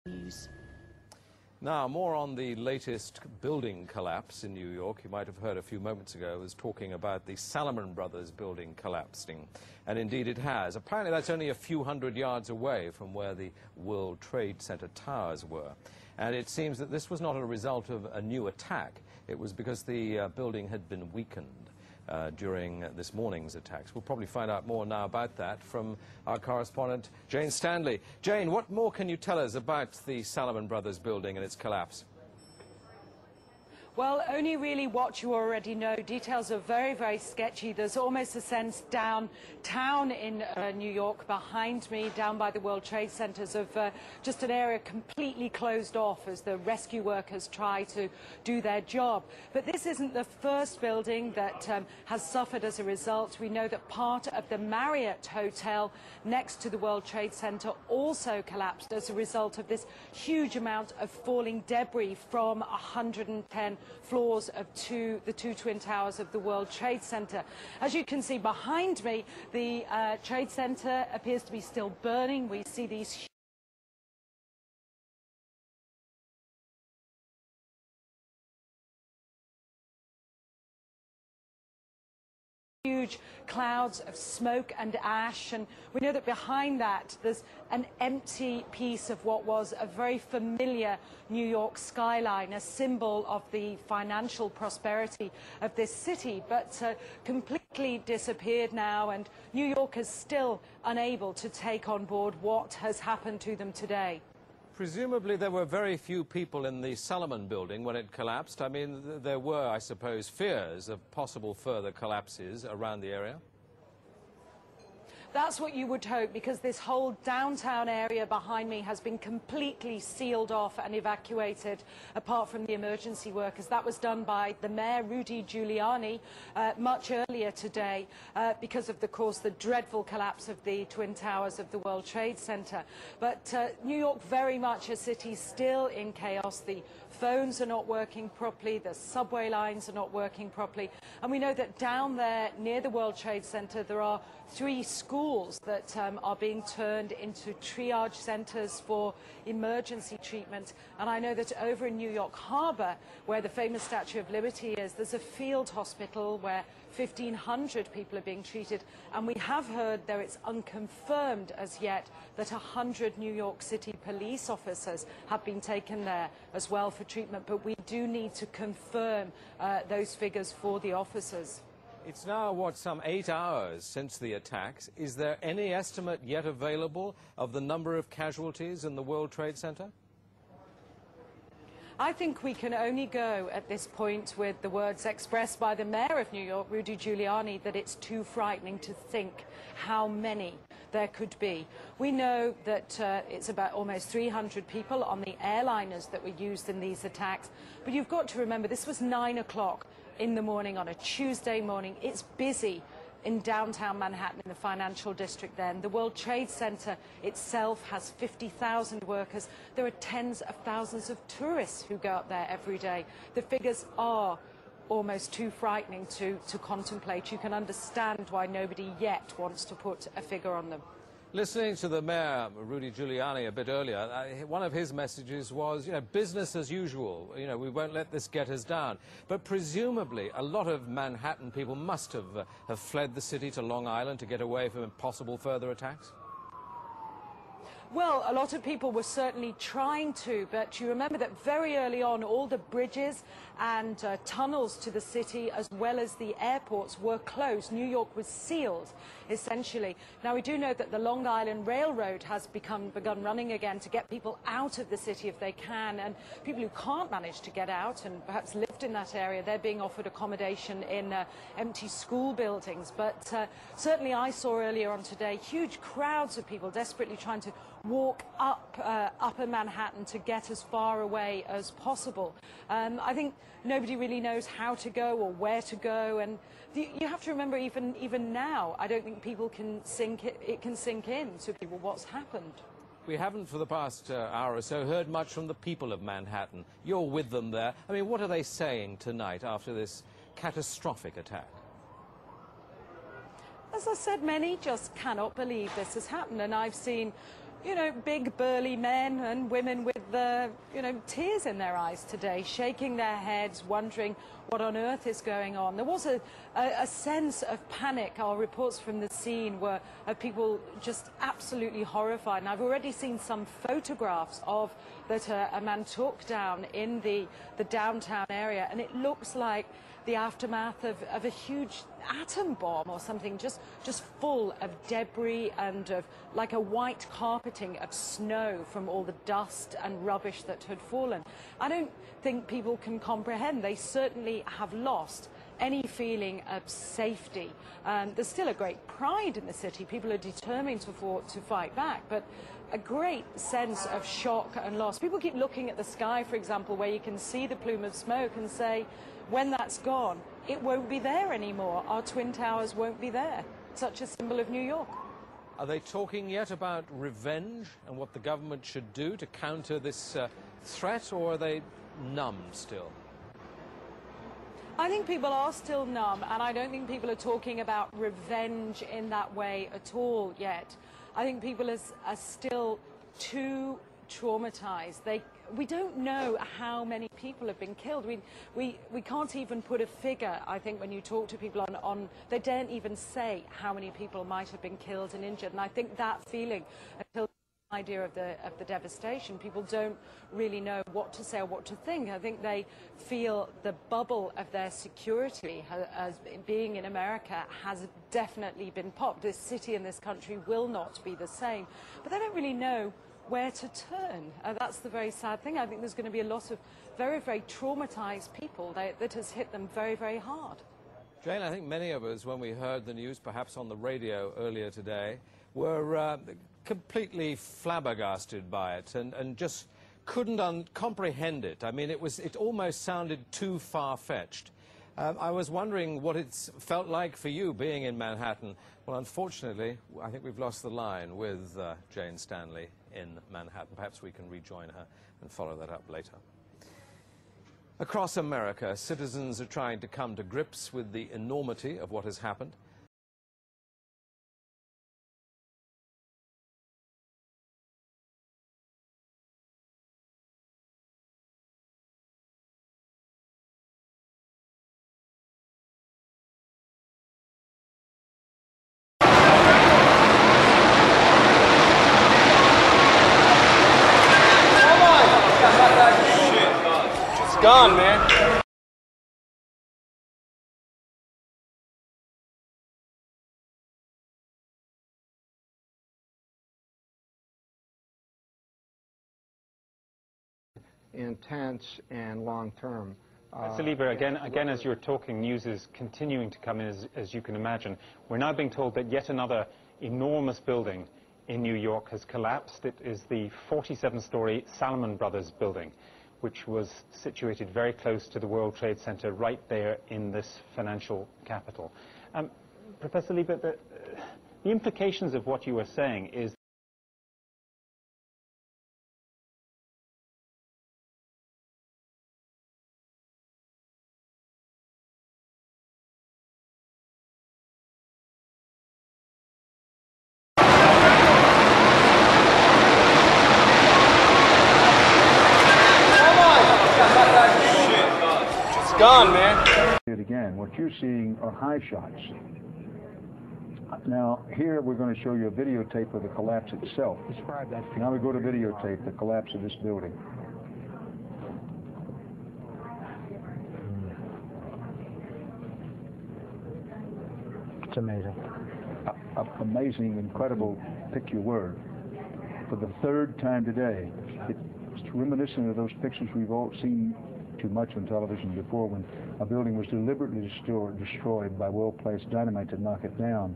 News. Now, more on the latest building collapse in New York. You might have heard a few moments ago I was talking about the Salomon Brothers building collapsing. And indeed it has. Apparently that's only a few hundred yards away from where the World Trade Center towers were. And it seems that this was not a result of a new attack. It was because the building had been weakened during this morning's attacks. We'll probably find out more now about that from our correspondent, Jane Stanley. Jane, what more can you tell us about the Salomon Brothers building and its collapse? Well, only really what you already know. Details are very, very sketchy. There's almost a sense downtown in New York behind me, down by the World Trade Centers, of just an area completely closed off as the rescue workers try to do their job. But this isn't the first building that has suffered as a result. We know that part of the Marriott Hotel next to the World Trade Center also collapsed as a result of this huge amount of falling debris from 110 floors of the two twin towers of the World Trade Center. As you can see behind me, the Trade Center appears to be still burning. We see these huge clouds of smoke and ash, and we know that behind that there's an empty piece of what was a very familiar New York skyline, a symbol of the financial prosperity of this city, but completely disappeared now, and New York is still unable to take on board what has happened to them today. Presumably there were very few people in the Salomon building when it collapsed. I mean, there were, I suppose, fears of possible further collapses around the area. That's what you would hope, because this whole downtown area behind me has been completely sealed off and evacuated, apart from the emergency workers. That was done by the mayor, Rudy Giuliani, much earlier today because of, course, the dreadful collapse of the Twin Towers of the World Trade Center. But New York, very much a city still in chaos. The phones are not working properly, the subway lines are not working properly, and we know that down there near the World Trade Center there are 3 schools that are being turned into triage centers for emergency treatment. And I know that over in New York Harbor, where the famous Statue of Liberty is, there's a field hospital where 1,500 people are being treated. And we have heard, though it's unconfirmed as yet, that 100 New York City police officers have been taken there as well for treatment. But we do need to confirm those figures for the officers. It's now, what, some 8 hours since the attacks. Is there any estimate yet available of the number of casualties in the World Trade Center? I think we can only go at this point with the words expressed by the mayor of New York, Rudy Giuliani, that it's too frightening to think how many there could be. We know that it's about almost 300 people on the airliners that were used in these attacks. But you've got to remember, this was 9 o'clock in the morning on a Tuesday morning. It's busy in downtown Manhattan, in the financial district then. The World Trade Center itself has 50,000 workers. There are tens of thousands of tourists who go up there every day. The figures are almost too frightening to contemplate. You can understand why nobody yet wants to put a figure on them. Listening to the mayor, Rudy Giuliani, a bit earlier, one of his messages was, business as usual. We won't let this get us down. But presumably, a lot of Manhattan people must have fled the city to Long Island to get away from possible further attacks. Well, a lot of people were certainly trying to, but you remember that very early on, all the bridges and tunnels to the city, as well as the airports, were closed. New York was sealed, essentially. Now, we do know that the Long Island Railroad has begun running again to get people out of the city if they can, and people who can't manage to get out and perhaps lived in that area, they're being offered accommodation in empty school buildings. But certainly I saw earlier on today huge crowds of people desperately trying to walk up upper Manhattan to get as far away as possible. I think nobody really knows how to go or where to go, and you have to remember, even now, I don't think people can sink in to people what's happened. We haven't for the past hour or so heard much from the people of Manhattan. You're with them there. I mean, what are they saying tonight after this catastrophic attack? As I said, many just cannot believe this has happened, and I've seen you know, big burly men and women with you know, tears in their eyes today, shaking their heads, wondering what on earth is going on. There was a sense of panic. Our reports from the scene were of people just absolutely horrified. And I've already seen some photographs of that a man took down in the downtown area, and it looks like the aftermath of a huge atom bomb or something, just full of debris and of like a white carpeting of snow from all the dust and rubbish that had fallen. I don't think people can comprehend. They certainly have lost any feeling of safety. There's still a great pride in the city. People are determined to fight back, but a great sense of shock and loss. People keep looking at the sky, for example, where you can see the plume of smoke and say, when that's gone, it won't be there anymore. Our Twin Towers won't be there. Such a symbol of New York. Are they talking yet about revenge and what the government should do to counter this threat, or are they numb still? I think people are still numb, and I don't think people are talking about revenge in that way at all yet. I think people are still too traumatized. We don't know how many people have been killed. We can't even put a figure. I think when you talk to people on they daren't even say how many people might have been killed and injured. And I think that feeling, until the idea of the devastation, people don't really know what to say or what to think. I think they feel the bubble of their security as being in America has definitely been popped. This city and this country will not be the same. But they don't really know where to turn. That's the very sad thing. I think there's going to be a lot of very, very traumatized people that has hit them very, very hard. Jane, I think many of us, when we heard the news, perhaps on the radio earlier today, were completely flabbergasted by it and just couldn't comprehend it. I mean, it almost sounded too far-fetched. I was wondering what it's felt like for you being in Manhattan. Well, unfortunately, I think we've lost the line with Jane Stanley in Manhattan. Perhaps we can rejoin her and follow that up later. Across America, citizens are trying to come to grips with the enormity of what has happened. Gone, man. Intense and long-term. Saliba, again, as you're talking, news is continuing to come in, as you can imagine. We're now being told that yet another enormous building in New York has collapsed. It is the 47-story Salomon Brothers building, which was situated very close to the World Trade Center, right there in this financial capital. Professor Liebert, the implications of what you are saying is Gone, man. Again, what you're seeing are high shots. Now, here we're going to show you a videotape of the collapse itself. Describe that. Now we go to videotape, the collapse of this building. It's amazing. Amazing, incredible, pick your word. For the third time today, it's reminiscent of those pictures we've all seen too much on television before, when a building was deliberately destroyed by well-placed dynamite to knock it down.